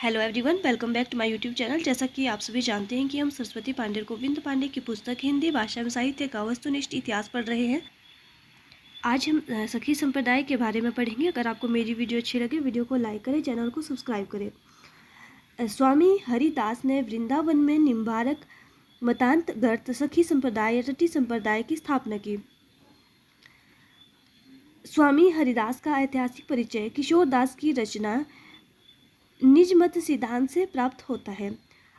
Hello everyone, welcome back to my YouTube channel. जैसा कि आप सभी जानते हैं कि हम सरस्वती पांडे गोविंद पांडे की पुस्तक हिंदी भाषा में साहित्य का वस्तुनिष्ठ इतिहास पढ़ रहे हैं। आज हम सखी संप्रदाय के बारे में पढ़ेंगे। अगर आपको मेरी वीडियो अच्छी लगे, वीडियो को लाइक करें, चैनल को सब्सक्राइब करें। स्वामी हरिदास ने वृंदावन में निम्बारक मतांतर्गत सखी संप्रदाय या तटी संप्रदाय की स्थापना की। स्वामी हरिदास का ऐतिहासिक परिचय किशोरदास की रचना निज मत सिद्धांत से प्राप्त होता है।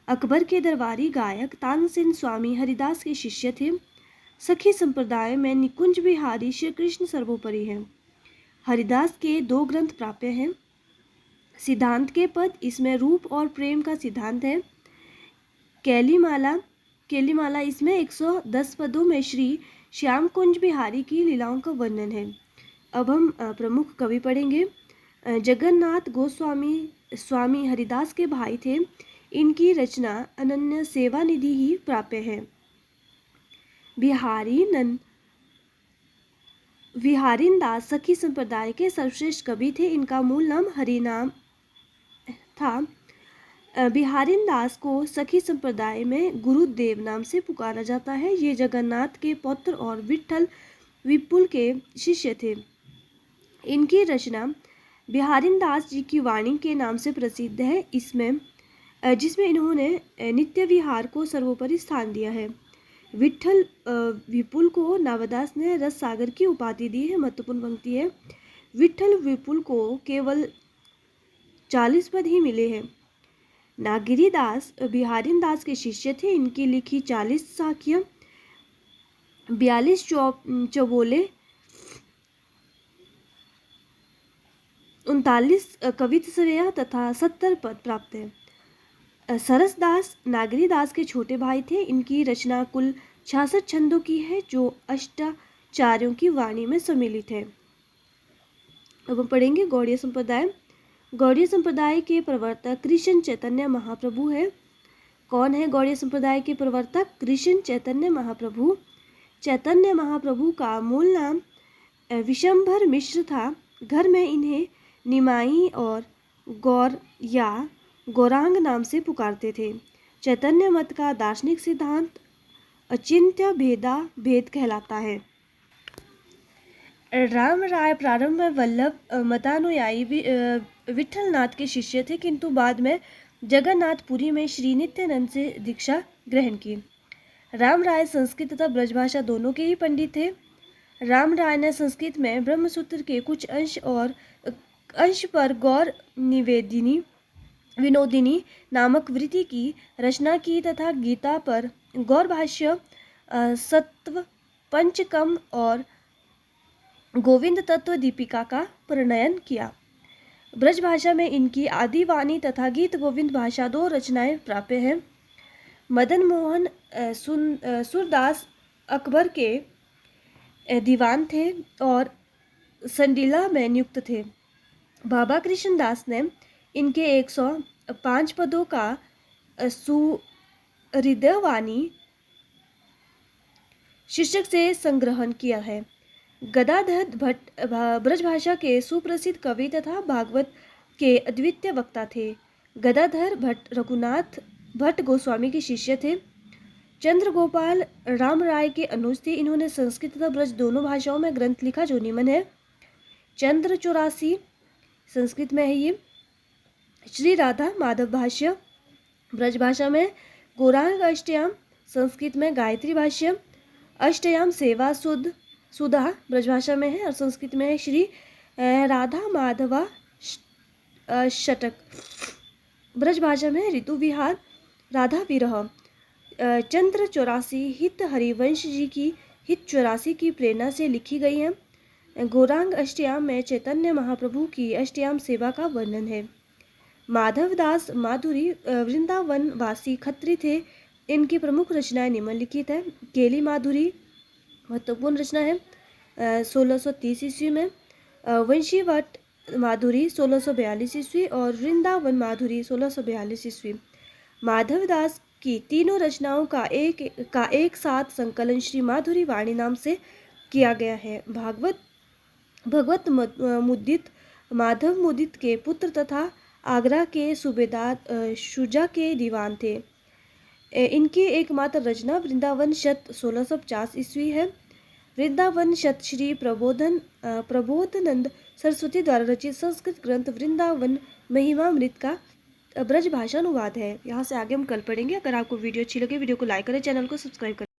अकबर के दरबारी गायक तानसेन स्वामी हरिदास के शिष्य थे। सखी संप्रदाय में निकुंज बिहारी श्री कृष्ण सर्वोपरि हैं। हरिदास के 2 ग्रंथ प्राप्य हैं। सिद्धांत के पद, इसमें रूप और प्रेम का सिद्धांत है। केलीमाला इसमें 110 पदों में श्री श्याम कुंज बिहारी की लीलाओं का वर्णन है। अब हम प्रमुख कवि पढ़ेंगे। जगन्नाथ गोस्वामी स्वामी हरिदास के भाई थे। इनकी रचना अनन्य सेवा निधि ही प्राप्य है। बिहारीन दास सखी संप्रदाय के सर्वश्रेष्ठ कवि थे। इनका मूल नाम हरिनाम था। बिहारीन दास को सखी संप्रदाय में गुरुदेव नाम से पुकारा जाता है। ये जगन्नाथ के पौत्र और विठल विपुल के शिष्य थे। इनकी रचना बिहारीन दास जी की वाणी के नाम से प्रसिद्ध है। जिसमें इन्होंने नित्य विहार को सर्वोपरि स्थान दिया है। विठल विपुल को नावदास ने रस सागर की उपाधि दी है। महत्वपूर्ण पंक्ति है। विठल विपुल को केवल 40 पद ही मिले हैं। नागिरी दास बिहारीन दास के शिष्य थे। इनकी लिखी 40 साखियाँ, 42 चौबोले, 39 कवित श्रेया तथा 70 पद प्राप्त है। सरस दास नागरी दास के छोटे भाई थे। इनकी रचना कुल 66 छंदों की है, जो अष्टाचार्यों की वाणी में सम्मिलित है। अब हम पढ़ेंगे गौड़ीय संप्रदाय। गौड़ीय संप्रदाय के प्रवर्तक कृष्ण चैतन्य महाप्रभु है। कौन है गौड़ीय संप्रदाय के प्रवर्तक? कृष्ण चैतन्य महाप्रभु। चैतन्य महाप्रभु का मूल नाम विशंभर मिश्र था। घर में इन्हें निमाई और गौर या गौरांग नाम से पुकारते थे। चैतन्य मत का दार्शनिक सिद्धांत अचिंत्य भेद कहलाता है। राम राय प्रारंभ में वल्लभ मतानुयायी विठलनाथ के शिष्य थे, किंतु बाद में जगन्नाथपुरी में श्री नित्यानंद से दीक्षा ग्रहण की। राम राय संस्कृत तथा ब्रजभाषा दोनों के ही पंडित थे। राम राय ने संस्कृत में ब्रह्मसूत्र के कुछ अंश पर गौर विनोदिनी नामक वृत्ति की रचना की तथा गीता पर गौर भाष्य, सत्व पंचकम और गोविंद तत्व दीपिका का प्रणयन किया। ब्रजभाषा में इनकी आदिवाणी तथा गीत गोविंद भाषा 2 रचनाएं प्राप्य हैं। मदन मोहन सूरदास अकबर के दीवान थे और संडीला में नियुक्त थे। बाबा कृष्णदास ने इनके 105 पदों का सुहृदयवाणी शीर्षक से संग्रहण किया है। गदाधर भट्ट ब्रजभाषा के सुप्रसिद्ध कवि तथा भागवत के अद्वितीय वक्ता थे। गदाधर भट्ट रघुनाथ भट्ट गोस्वामी के शिष्य थे। चंद्रगोपाल राम राय के अनुज थे। इन्होंने संस्कृत तथा ब्रज दोनों भाषाओं में ग्रंथ लिखा, जो निम्न है। चंद्र 84 संस्कृत में है ये। श्री राधा माधव भाष्य ब्रजभाषा में। गौरांग अष्टयाम संस्कृत में। गायत्री भाष्य। अष्टयाम सेवा सुधा ब्रजभाषा में है और संस्कृत में है। श्री राधा माधवा षटक ब्रजभाषा में। ऋतु विहार राधा विरह। चंद्र 84 हित हरिवंश जी की हित 84 की प्रेरणा से लिखी गई है। गौरांग अष्टयाम में चैतन्य महाप्रभु की अष्टयाम सेवा का वर्णन है। माधवदास माधुरी वृंदावन वासी खत्री थे। इनकी प्रमुख रचनाएं निम्नलिखित है। केली माधुरी महत्वपूर्ण रचना है 1630 ईस्वी में। वंशीवट माधुरी 1642 ईस्वी और वृंदावन माधुरी 1642 ईस्वी। माधवदास की तीनों रचनाओं का एक साथ संकलन श्री माधुरी वाणी नाम से किया गया है। भगवत मुदित माधव मुदित के पुत्र तथा आगरा के सूबेदार शुजा के दीवान थे। इनकी एकमात्र रचना वृंदावन शत 1650 ईस्वी है। वृंदावन शत श्री प्रबोधानंद सरस्वती द्वारा रचित संस्कृत ग्रंथ वृंदावन महिमामृत का ब्रज भाषा अनुवाद है। यहाँ से आगे हम कल पढ़ेंगे। अगर आपको वीडियो अच्छी लगे वीडियो को लाइक करें, चैनल को सब्सक्राइब करें।